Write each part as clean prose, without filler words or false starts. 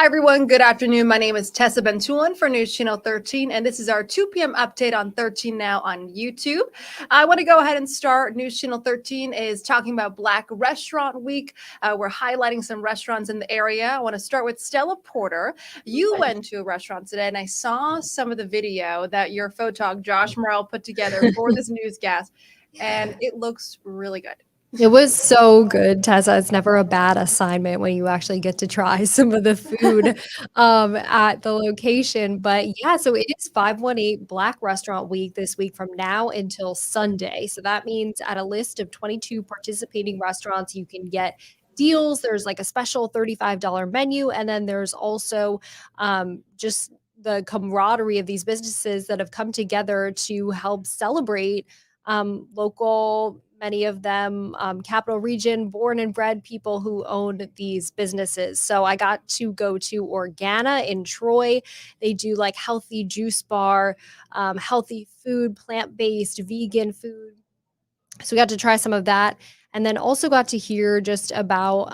Hi, everyone. Good afternoon. My name is Tessa Bentulin for News Channel 13, and this is our 2 p.m. update on 13 Now on YouTube. I want to go ahead and start. News Channel 13 is talking about Black Restaurant Week. We're highlighting some restaurants in the area. I want to start with Stella Porter. You went to a restaurant today, and I saw some of the video that your photog, Josh Morrell, put together for this newscast, and it looks really good. It was so good, Tessa. It's never a bad assignment when you actually get to try some of the food at the location. But yeah, so it is 518 Black Restaurant Week this week from now until Sunday. So that means at a list of 22 participating restaurants, you can get deals. There's like a special $35 menu. And then there's also just the camaraderie of these businesses that have come together to help celebrate local, many of them capital region born and bred people who own these businesses. So I got to go to Organa in Troy. They do like healthy juice bar, healthy food, plant-based, vegan food. So we got to try some of that. And then also got to hear just about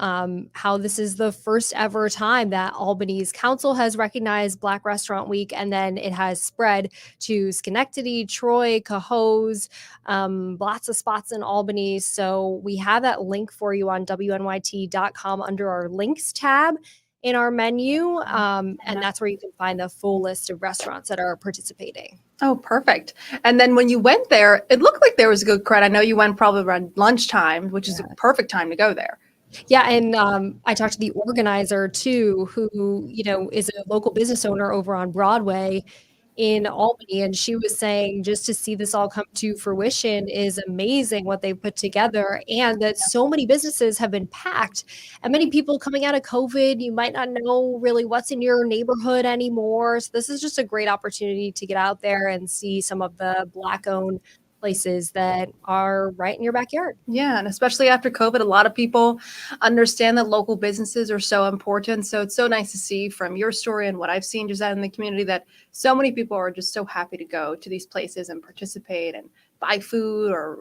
how this is the first ever time that Albany's council has recognized Black Restaurant Week. And then it has spread to Schenectady, Troy, Cohoes, lots of spots in Albany. So we have that link for you on WNYT.com under our links tab in our menu. And that's where you can find the full list of restaurants that are participating. Oh, perfect. And then when you went there, it looked like there was a good crowd. I know you went probably around lunchtime, which is a perfect time to go there. Yeah, and I talked to the organizer too, who, is a local business owner over on Broadway in Albany, and she was saying just to see this all come to fruition is amazing what they've put together, and that so many businesses have been packed, and many people coming out of COVID, you might not know really what's in your neighborhood anymore. So this is just a great opportunity to get out there and see some of the Black-owned places that are right in your backyard. Yeah, and especially after COVID, a lot of people understand that local businesses are so important. So it's so nice to see from your story and what I've seen just out in the community that so many people are just so happy to go to these places and participate and buy food or,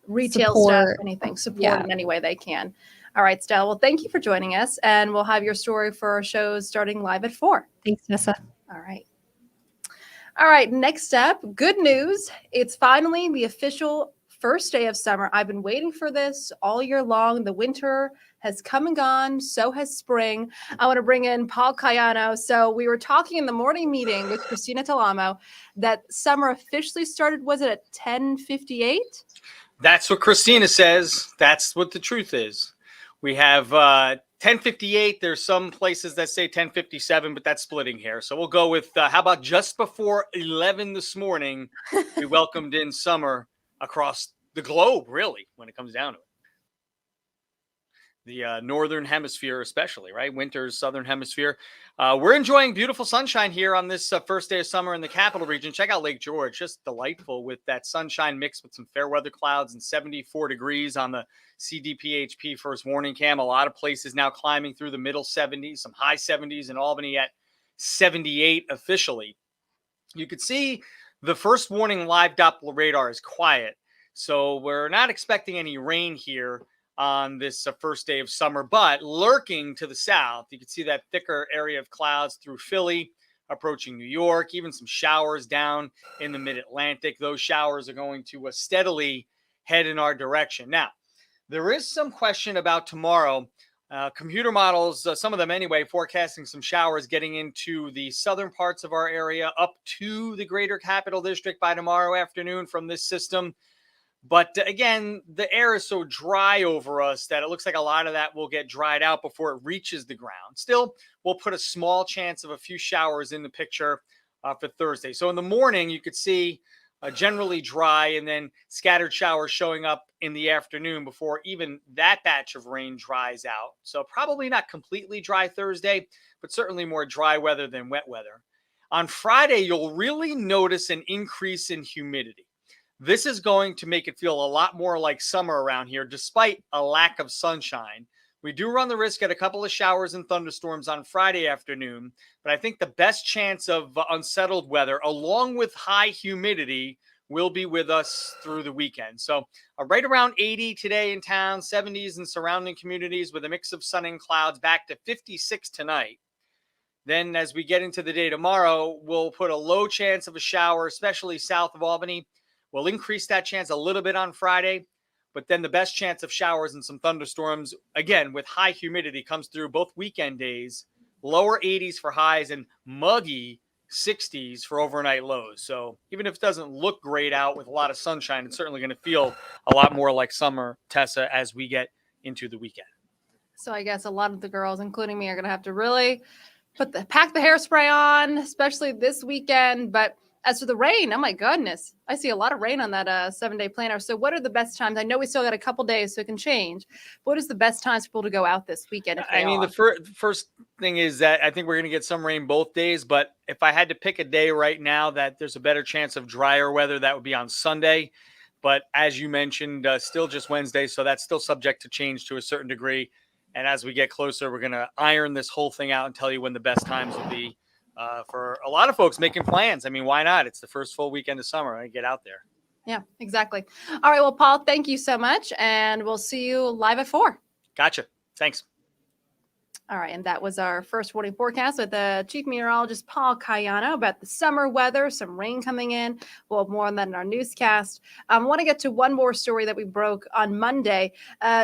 retail stuff, anything, support in any way they can. All right, Stella, well, thank you for joining us, and we'll have your story for our shows starting live at 4. Thanks, Nessa. All right. All right, next up, good news. It's finally the official first day of summer. I've been waiting for this all year long. The winter has come and gone. So has spring. I want to bring in Paul Caiano. So we were talking in the morning meeting with Christina Talamo that summer officially started, was it at 10:58? That's what Christina says. That's what the truth is. We have 10:58. There's some places that say 10:57, but that's splitting here. So we'll go with, how about just before 11 this morning, we welcomed in summer across the globe, really, when it comes down to it. The northern hemisphere especially, right? Winter's southern hemisphere. We're enjoying beautiful sunshine here on this first day of summer in the capital region. Check out Lake George, just delightful with that sunshine mixed with some fair weather clouds and 74 degrees on the CDPHP first warning cam. A lot of places now climbing through the middle 70s, some high 70s in Albany at 78 officially. You could see the first warning live Doppler radar is quiet. So we're not expecting any rain here on this first day of summer, but lurking to the south, you can see that thicker area of clouds through Philly, approaching New York, even some showers down in the mid-Atlantic. Those showers are going to steadily head in our direction. Now, there is some question about tomorrow. Computer models, some of them anyway, forecasting some showers getting into the southern parts of our area up to the greater capital district by tomorrow afternoon from this system. But again, the air is so dry over us that it looks like a lot of that will get dried out before it reaches the ground. Still, we'll put a small chance of a few showers in the picture for Thursday. So in the morning, you could see generally dry and then scattered showers showing up in the afternoon before even that batch of rain dries out. So probably not completely dry Thursday, but certainly more dry weather than wet weather. On Friday, you'll really notice an increase in humidity. This is going to make it feel a lot more like summer around here, despite a lack of sunshine. We do run the risk at a couple of showers and thunderstorms on Friday afternoon, but I think the best chance of unsettled weather, along with high humidity, will be with us through the weekend. So right around 80 today in town, 70s in surrounding communities with a mix of sun and clouds, back to 56 tonight. Then as we get into the day tomorrow, we'll put a low chance of a shower, especially south of Albany. We'll increase that chance a little bit on Friday, but then the best chance of showers and some thunderstorms, again, with high humidity, comes through both weekend days, lower 80s for highs and muggy 60s for overnight lows. So even if it doesn't look great out with a lot of sunshine, it's certainly going to feel a lot more like summer, Tessa, as we get into the weekend. So I guess a lot of the girls, including me, are going to have to really pack the hairspray on, especially this weekend. But as for the rain, oh my goodness, I see a lot of rain on that 7-day planner. So what are the best times? I know we still got a couple days, so it can change. What is the best times for people to go out this weekend? I mean, the first thing is that I think we're going to get some rain both days. But if I had to pick a day right now that there's a better chance of drier weather, that would be on Sunday. But as you mentioned, still just Wednesday. So that's still subject to change to a certain degree. And as we get closer, we're going to iron this whole thing out and tell you when the best times will be for a lot of folks making plans. I mean, why not? It's the first full weekend of summer. I get out there. Yeah, exactly. All right. Well, Paul, thank you so much. And we'll see you live at 4. Gotcha. Thanks. All right, and that was our first warning forecast with the Chief Meteorologist Paul Caiano about the summer weather, some rain coming in. We'll have more on that in our newscast. I want to get to one more story that we broke on Monday.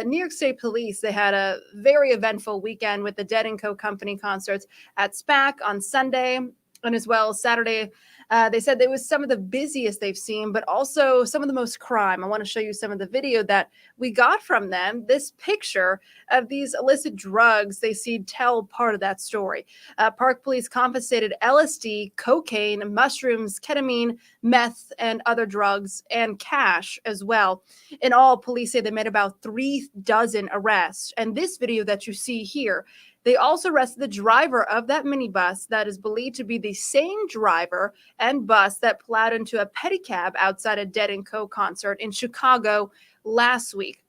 New York State Police, they had a very eventful weekend with the Dead & Co. Company concerts at SPAC on Sunday and as well as Saturday. They said it was some of the busiest they've seen, but also some of the most crime. I want to show you some of the video that we got from them. This picture of these illicit drugs they see tell part of that story. Park police confiscated LSD, cocaine, mushrooms, ketamine, meth, and other drugs, and cash as well. In all, police say they made about 3 dozen arrests. And this video that you see here, they also arrested the driver of that minibus that is believed to be the same driver and bus that plowed into a pedicab outside a Dead & Co. concert in Chicago last week.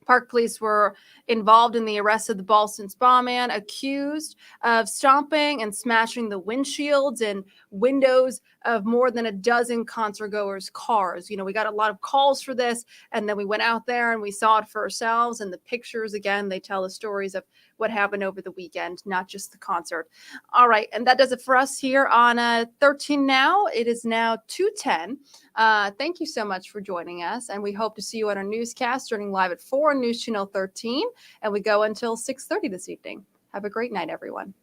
Park police were involved in the arrest of the Boston Spa man, accused of stomping and smashing the windshields and windows of more than a dozen concertgoers' cars. You know, we got a lot of calls for this, and then we went out there and we saw it for ourselves. And the pictures, again, they tell the stories of what happened over the weekend, not just the concert. All right, and that does it for us here on 13 Now. It is now 2:10. Thank you so much for joining us, and we hope to see you on our newscast starting live at 4 on News Channel 13, and we go until 6:30 this evening. Have a great night, everyone.